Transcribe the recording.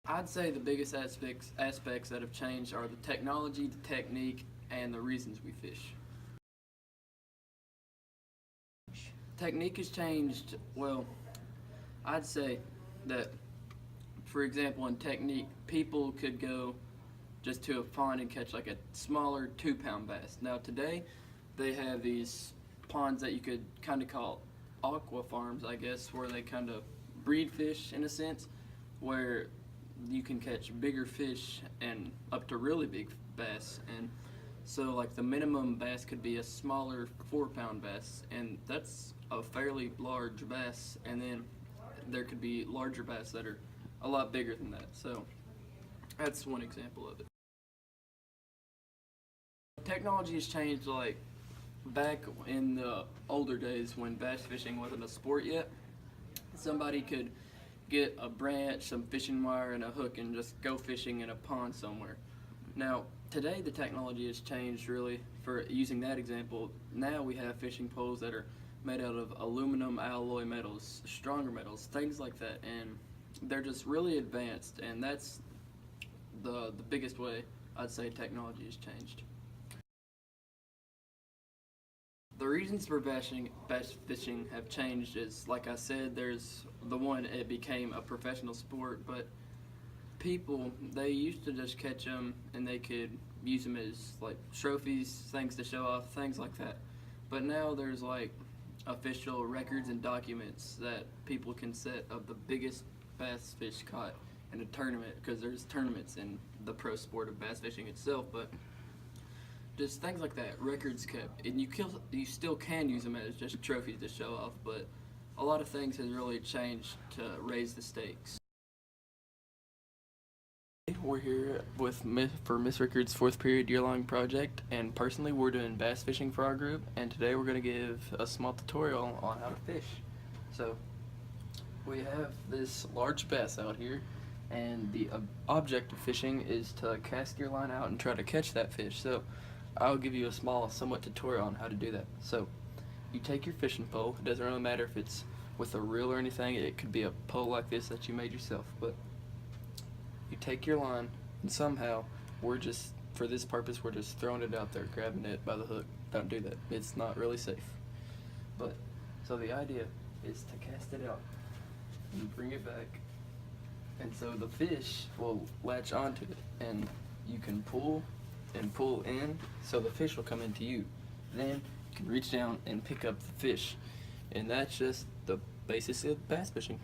I'd say the biggest aspects that have changed are the technology, the technique, and the reasons we fish. Technique has changed, well, I'd say that, for example, in technique, people could go just to a pond and catch like a smaller 2 pound bass. Now, today, they have these ponds that you could kind of call aqua farms, I guess, where they kind of breed fish in a sense, where you can catch bigger fish and up to really big bass. And so, like, the minimum bass could be a smaller 4 pound bass, and that's a fairly large bass. And then there could be larger bass that are a lot bigger than that. So that's one example of it. Technology has changed, like back in the older days when bass fishing wasn't a sport yet. Somebody could get a branch, some fishing wire, and a hook and just go fishing in a pond somewhere. Now, today the technology has changed really. For using that example, now we have fishing poles that are made out of aluminum alloy metals, stronger metals, things like that, and they're just really advanced, and that's the biggest way I'd say technology has changed. The reasons for bass fishing have changed is, like I said, there's the one, it became a professional sport, but people, they used to just catch them and they could use them as like trophies, things to show off, things like that. But now there's like official records and documents that people can set of the biggest bass fish caught in a tournament, because there's tournaments in the pro sport of bass fishing itself, but just things like that, records kept, and you still can use them as just trophies to show off, but a lot of things has really changed to raise the stakes. We're here with for Miss Rickard's 4th period year-long project, and personally we're doing bass fishing for our group, and today we're going to give a small tutorial on how to fish. So we have this large bass out here, and the object of fishing is to cast your line out and try to catch that fish. So I'll give you a small, somewhat tutorial on how to do that. So you take your fishing pole. It doesn't really matter if it's with a reel or anything. It could be a pole like this that you made yourself. But you take your line, and somehow for this purpose, we're just throwing it out there, grabbing it by the hook. Don't do that. It's not really safe. But so the idea is to cast it out and bring it back, and so the fish will latch onto it, and you can pull and pull in, so the fish will come into you. Then you can reach down and pick up the fish, and that's just the basis of bass fishing.